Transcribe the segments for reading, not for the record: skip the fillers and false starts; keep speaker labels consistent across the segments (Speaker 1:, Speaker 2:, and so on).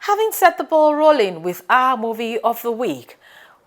Speaker 1: Having set the ball rolling with our movie of the week,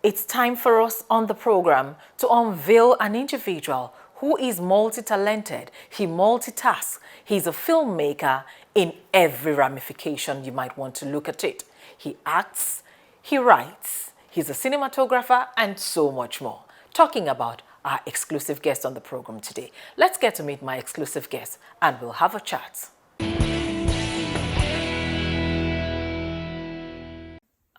Speaker 1: it's time for us on the program to unveil an individual who is multi-talented. He multitasks. He's a filmmaker in every ramification you might want to look at it. He acts, he writes, he's a cinematographer, and so much more. Talking about our exclusive guest on the program today. Let's get to meet my exclusive guest and we'll have a chat.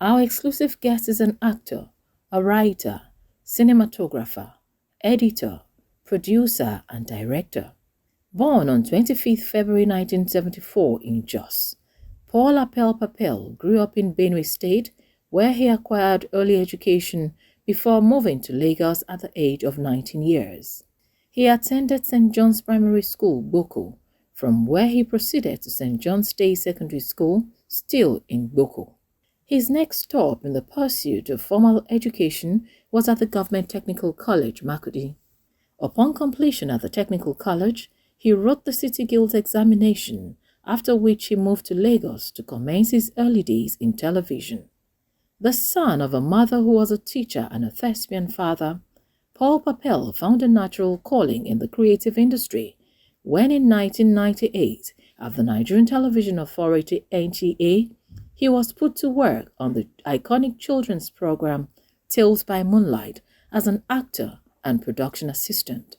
Speaker 1: Our exclusive guest is an actor, a writer, cinematographer, editor, producer, and director. Born on 25th February 1974 in Jos, Paul Apel Papel grew up in Benue State, where he acquired early education before moving to Lagos at the age of 19 years. He attended St. John's Primary School, Boko, from where he proceeded to St. John's Day Secondary School, still in Boko. His next stop in the pursuit of formal education was at the Government Technical College, Makurdi. Upon completion at the Technical College, he wrote the City Guild examination, after which he moved to Lagos to commence his early days in television. The son of a mother who was a teacher and a thespian father, Paul Papel found a natural calling in the creative industry when in 1998, at the Nigerian Television Authority NTA, he was put to work on the iconic children's program Tales by Moonlight as an actor and production assistant.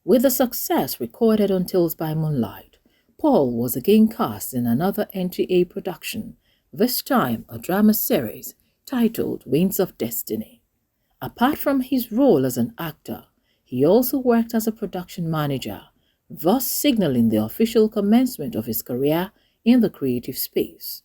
Speaker 1: With the success recorded on Tales by Moonlight, Paul was again cast in another NTA production, this time a drama series titled Winds of Destiny. Apart from his role as an actor, he also worked as a production manager, thus signaling the official commencement of his career in the creative space.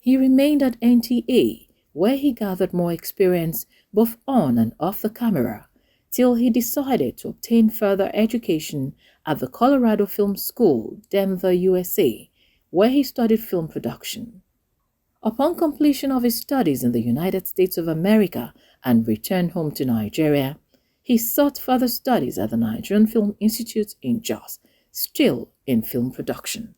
Speaker 1: He remained at NTA, where he gathered more experience both on and off the camera, till he decided to obtain further education at the Colorado Film School, Denver, USA, where he studied film production. Upon completion of his studies in the United States of America and returned home to Nigeria, he sought further studies at the Nigerian Film Institute in Jos, still in film production.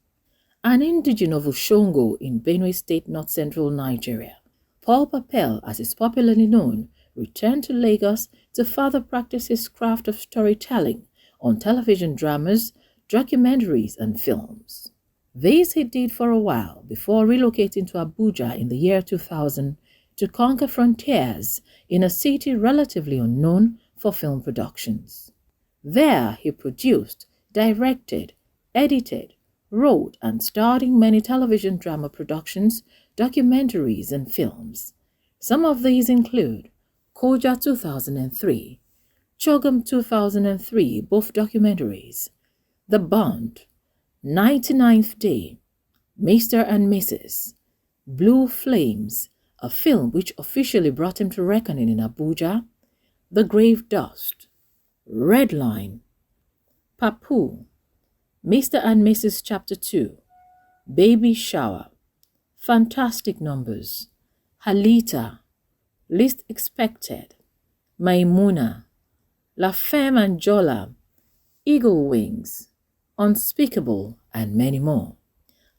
Speaker 1: An indigene of Ushongo in Benue State, north-central Nigeria, Paul Papel, as is popularly known, returned to Lagos to further practice his craft of storytelling on television dramas, documentaries, and films. This he did for a while before relocating to Abuja in the year 2000 to conquer frontiers in a city relatively unknown for film productions. There he produced, directed, edited, wrote and starred in many television drama productions, documentaries, and films. Some of these include Koja 2003, Chogam 2003, both documentaries, The Bond, 99th Day, Mr. and Mrs., Blue Flames, a film which officially brought him to reckoning in Abuja, The Grave Dust, Red Line, Papu, Mr. and Mrs. Chapter 2, Baby Shower, Fantastic Numbers, Halita, Least Expected, Maimuna, La Femme and Jola, Eagle Wings, Unspeakable, and many more.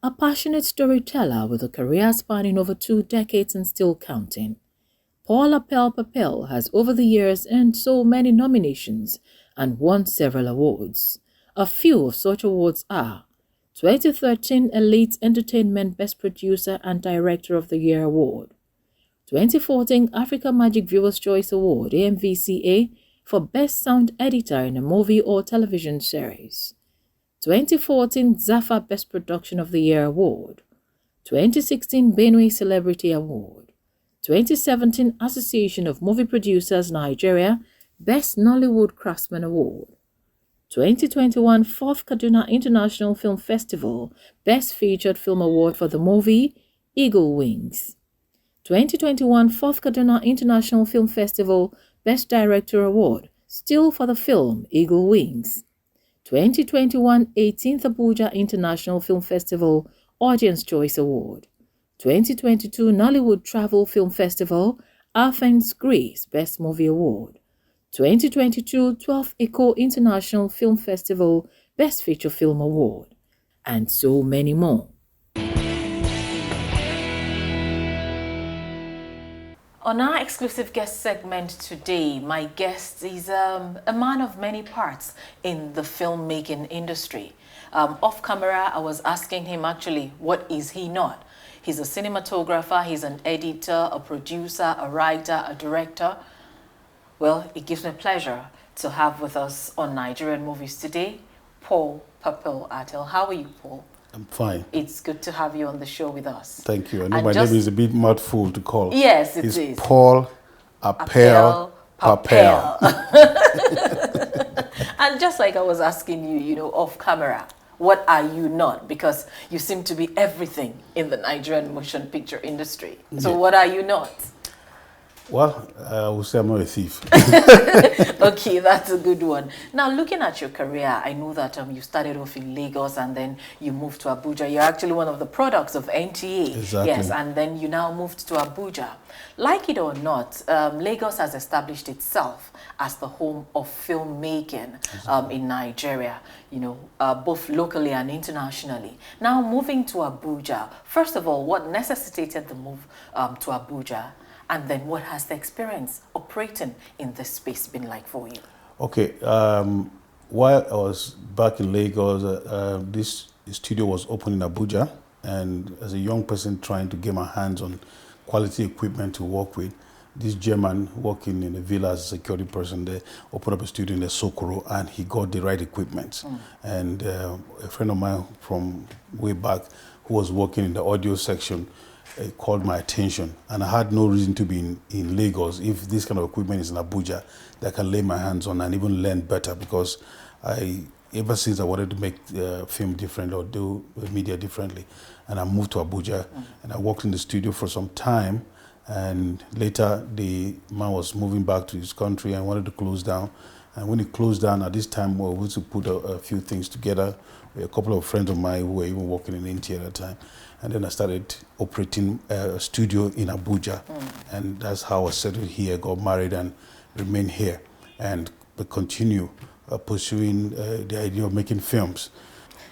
Speaker 1: A passionate storyteller with a career spanning over 2 decades and still counting, Paul Apel Papel has over the years earned so many nominations and won several awards. A few of such awards are 2013 Elite Entertainment Best Producer and Director of the Year Award, 2014 Africa Magic Viewers' Choice Award AMVCA for Best Sound Editor in a Movie or Television Series, 2014 Zafa Best Production of the Year Award, 2016 Benue Celebrity Award, 2017 Association of Movie Producers Nigeria Best Nollywood Craftsman Award, 2021 4th Kaduna International Film Festival Best Featured Film Award for the movie Eagle Wings, 2021 4th Kaduna International Film Festival Best Director Award, still for the film Eagle Wings, 2021 18th Abuja International Film Festival Audience Choice Award, 2022 Nollywood Travel Film Festival Athens, Greece Best Movie Award, 2022 12th Eco International Film Festival Best Feature Film Award, and so many more. On our exclusive guest segment today, my guest is a man of many parts in the filmmaking industry. Off camera, I was asking him actually, what is he not? He's a cinematographer, he's an editor, a producer, a writer, a director. Well, it gives me pleasure to have with us on Nigerian Movies today, Paul Papel Apel. How are you, Paul?
Speaker 2: I'm fine.
Speaker 1: It's good to have you on the show with us.
Speaker 2: Thank you. I know my name is a bit mouthful to call.
Speaker 1: Yes, it
Speaker 2: is.
Speaker 1: It's
Speaker 2: Paul Apel Papel.
Speaker 1: And just like I was asking you, you know, off camera, what are you not? Because you seem to be everything in the Nigerian motion picture industry. So yeah. What are you not?
Speaker 2: Well, I would say I'm not a thief.
Speaker 1: Okay, that's a good one. Now, looking at your career, I know that you started off in Lagos and then you moved to Abuja. You're actually one of the products of NTA.
Speaker 2: Exactly.
Speaker 1: Yes, and then you now moved to Abuja. Like it or not, Lagos has established itself as the home of filmmaking in Nigeria, you know, both locally and internationally. Now, moving to Abuja, first of all, what necessitated the move to Abuja? And then what has the experience operating in this space been like for you?
Speaker 2: Okay, while I was back in Lagos, this studio was open in Abuja. And as a young person trying to get my hands on quality equipment to work with, this German working in a villa as a security person, they opened up a studio in the Sokoro and he got the right equipment. And a friend of mine from way back who was working in the audio section, it called my attention, and I had no reason to be in Lagos if this kind of equipment is in Abuja that I can lay my hands on and even learn better, because ever since I wanted to make film different or do media differently, and I moved to Abuja and I worked in the studio for some time, and later the man was moving back to his country and wanted to close down. And when it closed down, at this time we were able to put a few things together with a couple of friends of mine who were even working in NTA at the time. And then I started operating a studio in Abuja. And that's how I settled here, got married and remained here. And continue pursuing the idea of making films.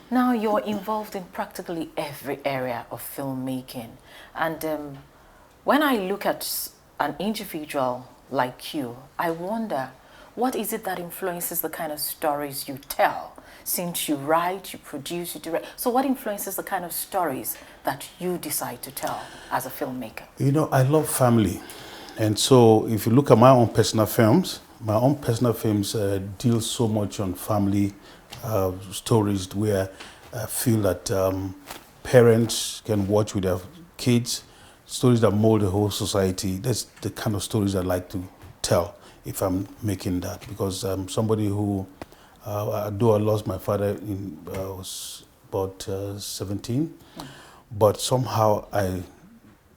Speaker 1: Now you're involved in practically every area of filmmaking. And when I look at an individual like you, I wonder, what is it that influences the kind of stories you tell? Since you write, you produce, you direct. So what influences the kind of stories that you decide to tell as a filmmaker? You
Speaker 2: know, I love family. And so if you look at my own personal films deal so much on family stories where I feel that parents can watch with their kids, stories that mold the whole society. That's the kind of stories I like to tell if I'm making that, because I'm somebody who, though I lost my father I was about 17, but somehow I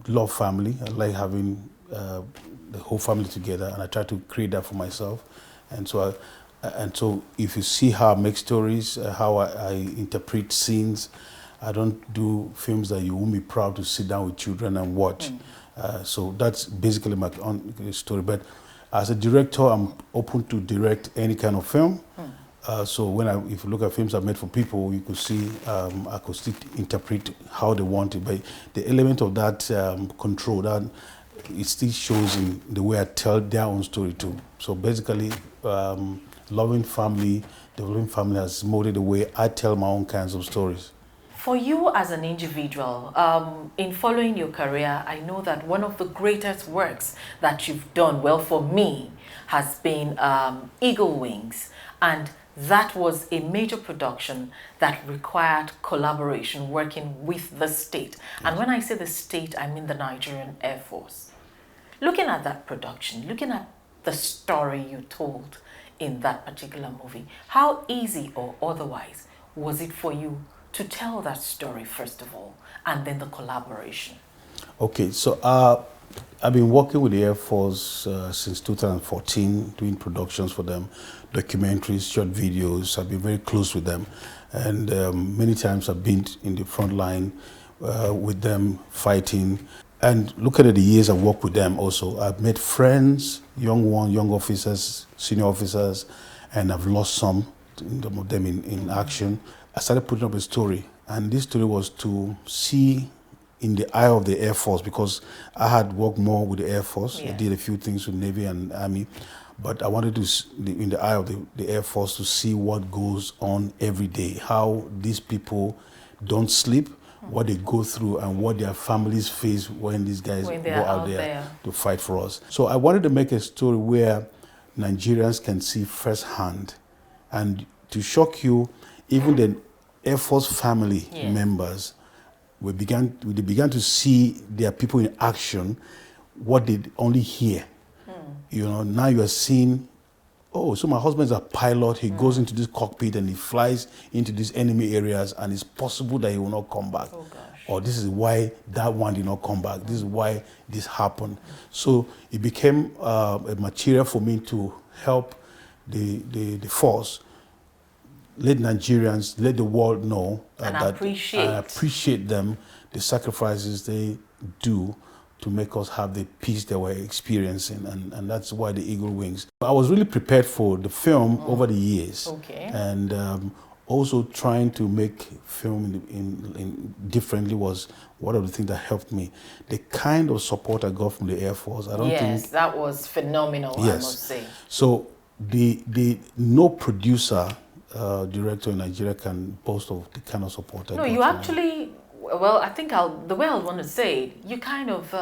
Speaker 2: love family. I like having the whole family together, and I try to create that for myself. And so, if you see how I make stories, how I interpret scenes, I don't do films that you won't be proud to sit down with children and watch. So that's basically my story. But as a director, I'm open to direct any kind of film. So if you look at films I've made for people, you could see I could still interpret how they want it. But the element of that control, that it still shows in the way I tell their own story too. So basically, loving family, developing family has molded the way I tell my own kinds of stories.
Speaker 1: For you as an individual, in following your career, I know that one of the greatest works that you've done, well, for me, has been Eagle Wings. And that was a major production that required collaboration, working with the state. And when I say the state, I mean the Nigerian Air Force. Looking at that production, looking at the story you told in that particular movie, how easy or otherwise was it for you to tell that story, first of all, and then the collaboration?
Speaker 2: Okay, so I've been working with the Air Force since 2014, doing productions for them, documentaries, short videos. I've been very close with them. And many times I've been in the front line with them, fighting. And look at the years I've worked with them also. I've made friends, young officers, senior officers, and I've lost some of them in action. I started putting up a story, and this story was to see in the eye of the Air Force, because I had worked more with the Air Force. I
Speaker 1: Yes.
Speaker 2: did a few things with Navy and Army, but I wanted to, in the eye of the Air Force, to see what goes on every day, how these people don't sleep, what they go through, and what their families face when these guys
Speaker 1: When
Speaker 2: go
Speaker 1: they're
Speaker 2: out
Speaker 1: out
Speaker 2: there
Speaker 1: there.
Speaker 2: to fight for us. So I wanted to make a story where Nigerians can see firsthand, and to shock you, even the Air Force family
Speaker 1: Yes.
Speaker 2: members, they began to see their people in action, what they only hear. You know, now you are seeing, oh, so my husband's a pilot, he goes into this cockpit and he flies into these enemy areas, and it's possible that he will not come back.
Speaker 1: Oh, gosh.
Speaker 2: Or this is why that one did not come back. This is why this happened. So it became a material for me to help the force, let Nigerians, let the world know
Speaker 1: And
Speaker 2: that
Speaker 1: appreciate.
Speaker 2: and appreciate them, the sacrifices they do to make us have the peace that we're experiencing, and that's why the Eagle Wings. I was really prepared for the film over the years,
Speaker 1: Okay.
Speaker 2: and also trying to make film in differently was one of the things that helped me. The kind of support I got from the Air Force, I don't
Speaker 1: Yes,
Speaker 2: think.
Speaker 1: that was phenomenal, I
Speaker 2: Yes.
Speaker 1: must say.
Speaker 2: So the no producer, director in Nigeria can boast of the kind of support I
Speaker 1: No,
Speaker 2: got
Speaker 1: you
Speaker 2: from
Speaker 1: actually, well, I think the way I want to say it, you kind of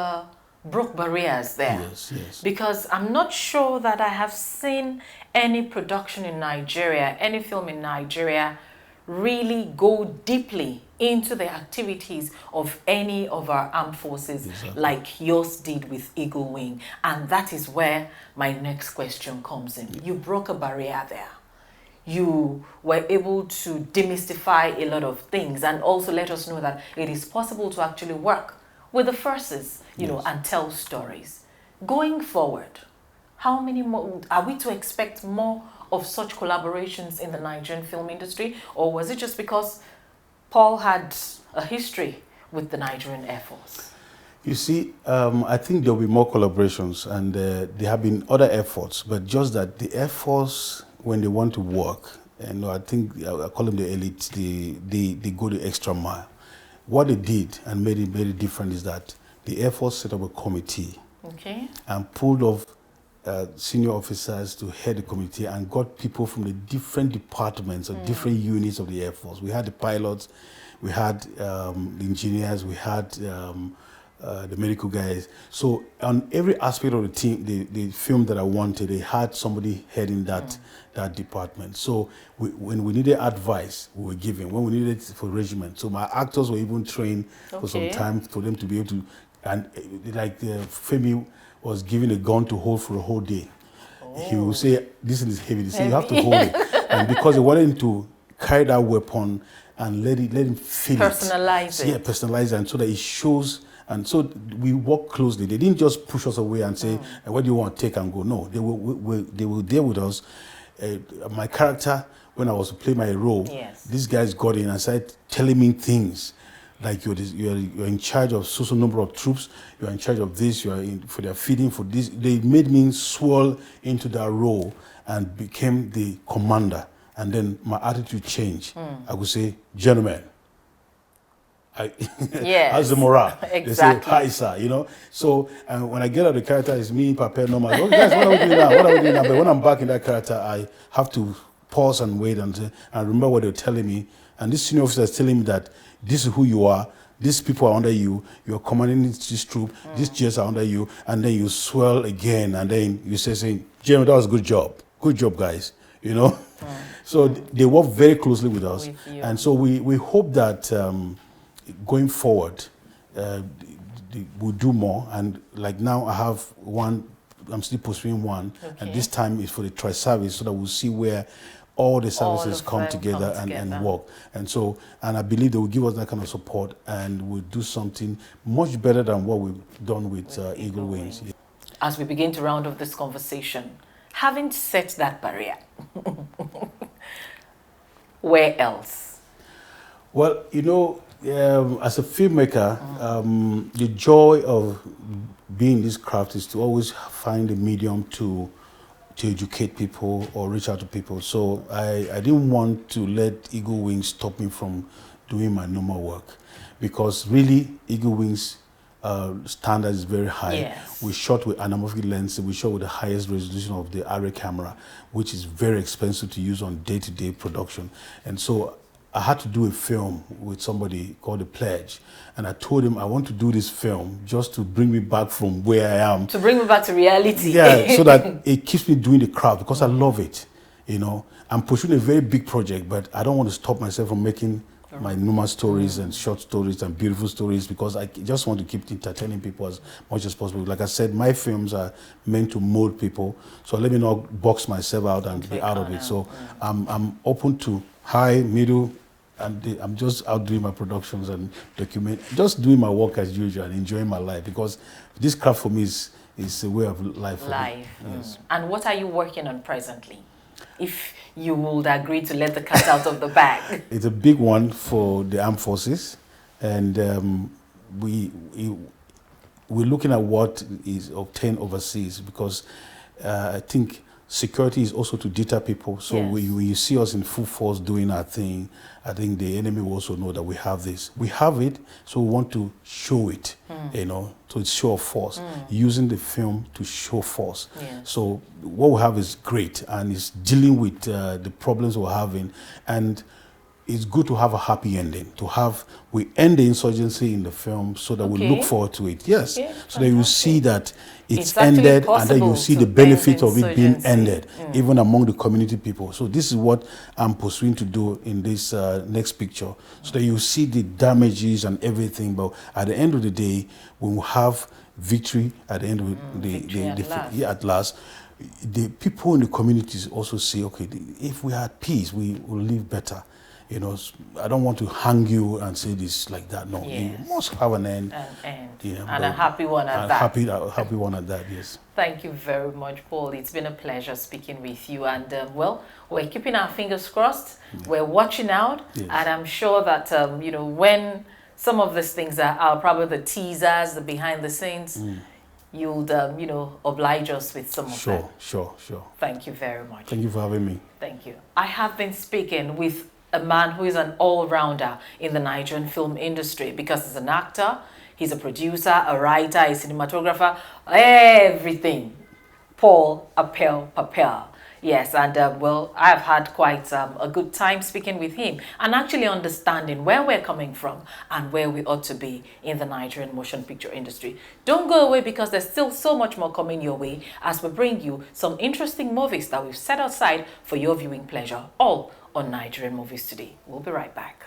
Speaker 1: broke barriers there.
Speaker 2: Yes, yes.
Speaker 1: Because I'm not sure that I have seen any production in Nigeria, any film in Nigeria, really go deeply into the activities of any of our armed forces
Speaker 2: Exactly.
Speaker 1: like yours did with Eagle Wing. And that is where my next question comes in. You broke a barrier there. You were able to demystify a lot of things and also let us know that it is possible to actually work with the forces, you know,
Speaker 2: Yes.
Speaker 1: and tell stories. Going forward, how many more are we to expect more of such collaborations in the Nigerian film industry, or was it just because Paul had a history with the Nigerian Air Force?
Speaker 2: You see, I think there will be more collaborations, and there have been other efforts, but just that the Air Force, when they want to work, and I think I call them the elite, they go the extra mile. What they did and made it very different is that the Air Force set up a committee
Speaker 1: Okay.
Speaker 2: and pulled off senior officers to head the committee and got people from the different departments or different units of the Air Force. We had the pilots, we had the engineers, we had the medical guys. So on every aspect of the team, the film that I wanted, they had somebody heading that department. So when we needed advice, we were given. When we needed it for regiment, so my actors were even trained for some
Speaker 1: Okay.
Speaker 2: time for them to be able to, and like Femi was given a gun to hold for a whole day. He will say, "This is heavy." They say, "You have to hold it," and because they wanted him to carry that weapon and let him feel
Speaker 1: Personalize
Speaker 2: it.
Speaker 1: it.
Speaker 2: Yeah, personalize it, and so that it shows. And so we work closely. They didn't just push us away and say, "What do you want? Take and go." No, they were there with us. My character, when I was to play my role,
Speaker 1: Yes.
Speaker 2: these guys got in and started telling me things. Like you're in charge of so number of troops, you're in charge of this, you're in for their feeding, for this. They made me swirl into that role and became the commander. And then my attitude changed. I would say, "Gentlemen,
Speaker 1: Yes.
Speaker 2: how's the morale?" They say,
Speaker 1: Exactly.
Speaker 2: "Hi, sir," you know. So when I get out of the character, it's me, Papel, normal. "Oh, guys, what are we doing now? What are we doing now?" But when I'm back in that character, I have to pause and wait and remember what they're telling me. And this senior officer is telling me that this is who you are. These people are under you. You're commanding this troop. These jets are under you. And then you swell again. And then you saying, "Jeremy, that was a good job. Good job, guys." You know? So they work very closely with us.
Speaker 1: With you.
Speaker 2: And so we hope that going forward, we'll do more. And like now I have one, I'm still pursuing one. And
Speaker 1: Okay.
Speaker 2: this time is for the tri-service, so that we'll see where all the services
Speaker 1: of
Speaker 2: come
Speaker 1: them
Speaker 2: together,
Speaker 1: come
Speaker 2: and
Speaker 1: together.
Speaker 2: work. And I believe they will give us that kind of support, and we'll do something much better than what we've done with Eagle Wings.
Speaker 1: As we begin to round off this conversation, having set that barrier, where else?
Speaker 2: Well, you know, as a filmmaker, the joy of being in this craft is to always find a medium to educate people or reach out to people. So I didn't want to let Eagle Wings stop me from doing my normal work, because really Eagle Wings standard is very high.
Speaker 1: Yes.
Speaker 2: We shot with anamorphic lens. We shot with the highest resolution of the array camera, which is very expensive to use on day-to-day production. And so I had to do a film with somebody called The Pledge. And I told him I want to do this film just to bring me back from where I am.
Speaker 1: To bring me back to reality.
Speaker 2: Yeah, so that it keeps me doing the craft, because I love it. You know, I'm pursuing a very big project, but I don't want to stop myself from making my normal stories and short stories and beautiful stories, because I just want to keep entertaining people as much as possible. Like I said, my films are meant to mold people, so let me not box myself out and be out of it. So I'm open to high, middle, and I'm just out doing my productions and just doing my work as usual and enjoying my life, because this craft for me is a way of life for me. Yes.
Speaker 1: And what are you working on presently, if you would agree to let the cat out of the bag?
Speaker 2: It's a big one for the armed forces, and we're looking at what is obtained overseas, because I think security is also to deter people. So
Speaker 1: Yes.
Speaker 2: when you see us in full force doing our thing, I think the enemy will also know that we have this. We have it, so we want to show it, you know, to show force, using the film to show force.
Speaker 1: Yes.
Speaker 2: So what we have is great, and it's dealing with the problems we're having, and it's good to have a happy ending. We end the insurgency in the film, so that we look forward to it. Yes,
Speaker 1: Okay,
Speaker 2: so that you see that it's
Speaker 1: actually
Speaker 2: ended, and then you
Speaker 1: possible
Speaker 2: see
Speaker 1: to
Speaker 2: the benefit
Speaker 1: end
Speaker 2: of it being
Speaker 1: insurgency.
Speaker 2: ended, even among the community people. So this is what I'm pursuing to do in this next picture, so that you see the damages and everything. But at the end of the day, we will have victory at the end of at last. The people in the communities also say, okay, if we had peace, we will live better. You know, I don't want to hang you and say this like that. No,
Speaker 1: Yes.
Speaker 2: you must have an end.
Speaker 1: And a happy one at that.
Speaker 2: Happy one at that, yes.
Speaker 1: Thank you very much, Paul. It's been a pleasure speaking with you. And, well, we're keeping our fingers crossed. We're watching out.
Speaker 2: Yes.
Speaker 1: And I'm sure that, you know, when some of these things are probably the teasers, the behind the scenes, you'll, you know, oblige us with some of them.
Speaker 2: Sure.
Speaker 1: Thank you very much.
Speaker 2: Thank you for having me.
Speaker 1: Thank you. I have been speaking with a man who is an all-rounder in the Nigerian film industry, because he's an actor, he's a producer, a writer, a cinematographer, everything. Paul Apel Papel. Yes, and well, I've had quite a good time speaking with him and actually understanding where we're coming from and where we ought to be in the Nigerian motion picture industry. Don't go away, because there's still so much more coming your way as we bring you some interesting movies that we've set aside for your viewing pleasure, all on Nigerian Movies Today. We'll be right back.